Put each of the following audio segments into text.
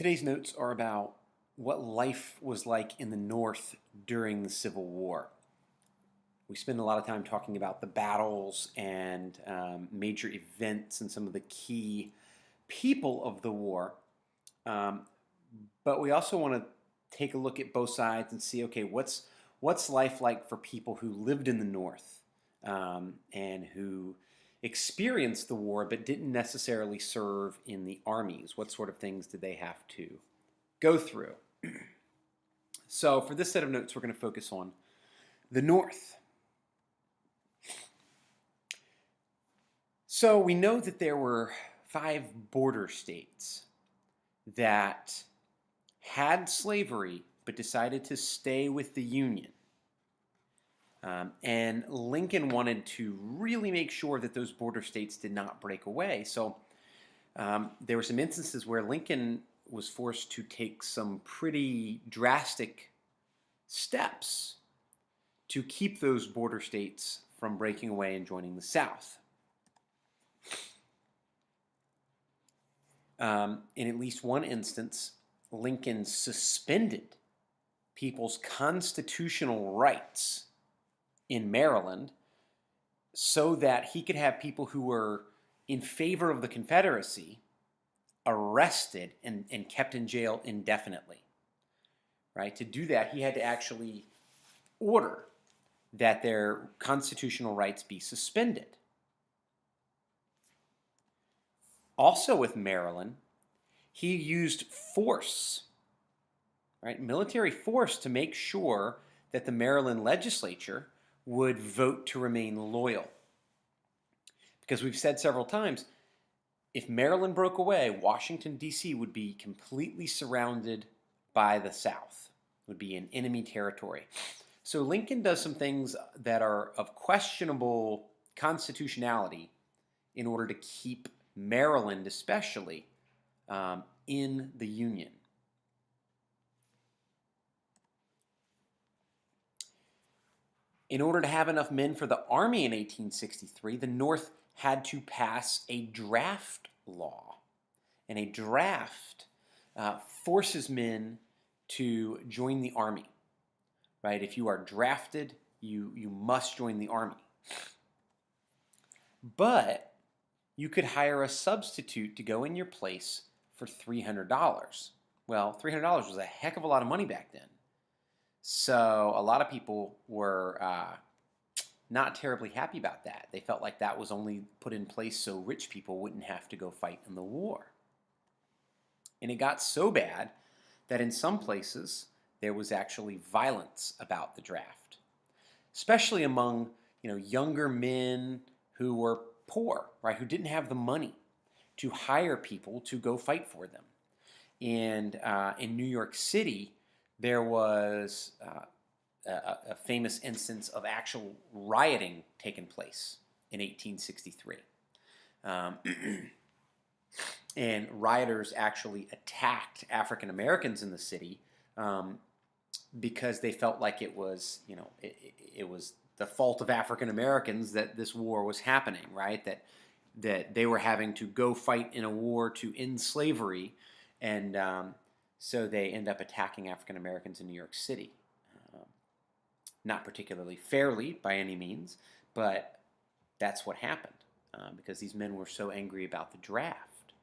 Today's notes are about what life was like in the North during the Civil War. We spend a lot of time talking about the battles and major events and some of the key people of the war. Um, but we also want to take a look at both sides and see, okay, what's life like for people who lived in the North and who experienced the war but didn't necessarily serve in the armies? What sort of things did they have to go through? So for this set of notes, we're going to focus on the North. So we know that there were 5 border states that had slavery but decided to stay with the Union. And Lincoln wanted to really make sure that those border states did not break away. So there were some instances where Lincoln was forced to take some pretty drastic steps to keep those border states from breaking away and joining the South. In at least one instance, Lincoln suspended people's constitutional rights in Maryland so that he could have people who were in favor of the Confederacy arrested and kept in jail indefinitely. Right? To do that, he had to actually order that their constitutional rights be suspended. Also with Maryland, he used force, right, military force, to make sure that the Maryland legislature would vote to remain loyal. Because we've said several times, if Maryland broke away, Washington, D.C. would be completely surrounded by the South, would be in enemy territory. So Lincoln does some things that are of questionable constitutionality in order to keep Maryland especially in the Union. In order to have enough men for the Army in 1863, the North had to pass a draft law. And a draft forces men to join the Army. Right? If you are drafted, you must join the Army. But you could hire a substitute to go in your place for $300. Well, $300 was a heck of a lot of money back then. So a lot of people were not terribly happy about that. They felt like that was only put in place so rich people wouldn't have to go fight in the war. And it got so bad that in some places there was actually violence about the draft, especially among younger men who were poor, right, who didn't have the money to hire people to go fight for them. And in New York City, there was a famous instance of actual rioting taking place in 1863. And rioters actually attacked African Americans in the city because they felt like it was, it was the fault of African Americans that this war was happening, right? That they were having to go fight in a war to end slavery, and so they end up attacking African Americans in New York City. Not particularly fairly by any means, but that's what happened because these men were so angry about the draft.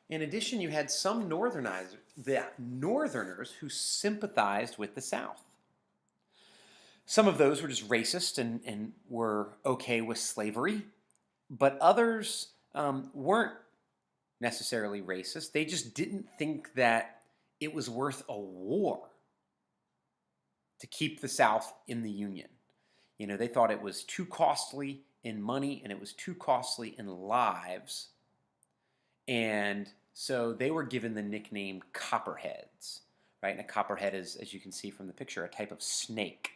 In addition, you had some Northerners who sympathized with the South. Some of those were just racist and were okay with slavery, but others weren't necessarily racist. They just didn't think that it was worth a war to keep the South in the Union. They thought it was too costly in money and it was too costly in lives. And so they were given the nickname Copperheads, right? And a copperhead is, as you can see from the picture, a type of snake,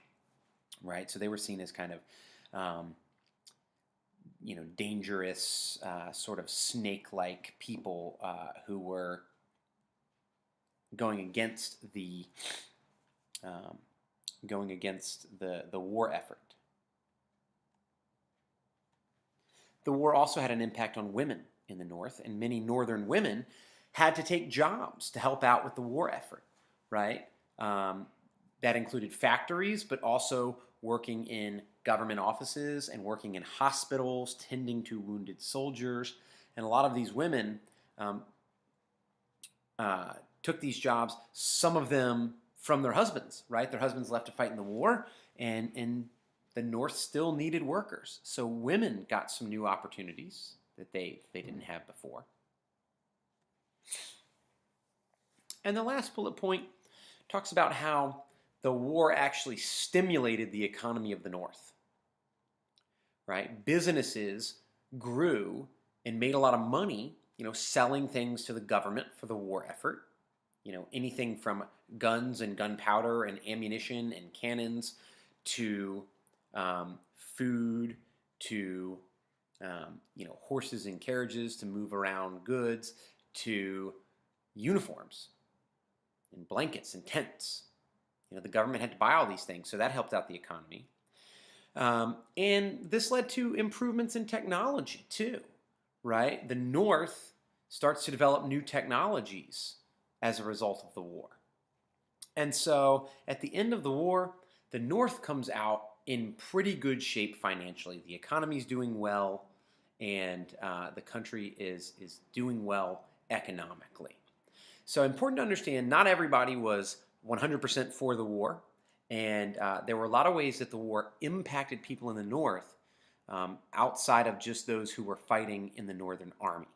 right? So they were seen as kind of, dangerous, sort of snake-like people who were going against the war effort. The war also had an impact on women. in the North, and many Northern women had to take jobs to help out with the war effort, right? Um, that included factories, but also working in government offices and working in hospitals, tending to wounded soldiers. And a lot of these women um, uh, took these jobs, some of them from their husbands, right? Their husbands left to fight in the war, and the North still needed workers. So women got some new opportunities that they didn't have before. And the last bullet point talks about how the war actually stimulated the economy of the North, right? Businesses grew and made a lot of money, selling things to the government for the war effort. Anything from guns and gunpowder and ammunition and cannons to food to horses and carriages to move around goods to uniforms and blankets and tents. The government had to buy all these things, so that helped out the economy. And this led to improvements in technology too, right? The North starts to develop new technologies as a result of the war. And so at the end of the war, the North comes out in pretty good shape financially. The economy is doing well, and the country is doing well economically. So important to understand, not everybody was 100% for the war, and there were a lot of ways that the war impacted people in the North outside of just those who were fighting in the Northern Army.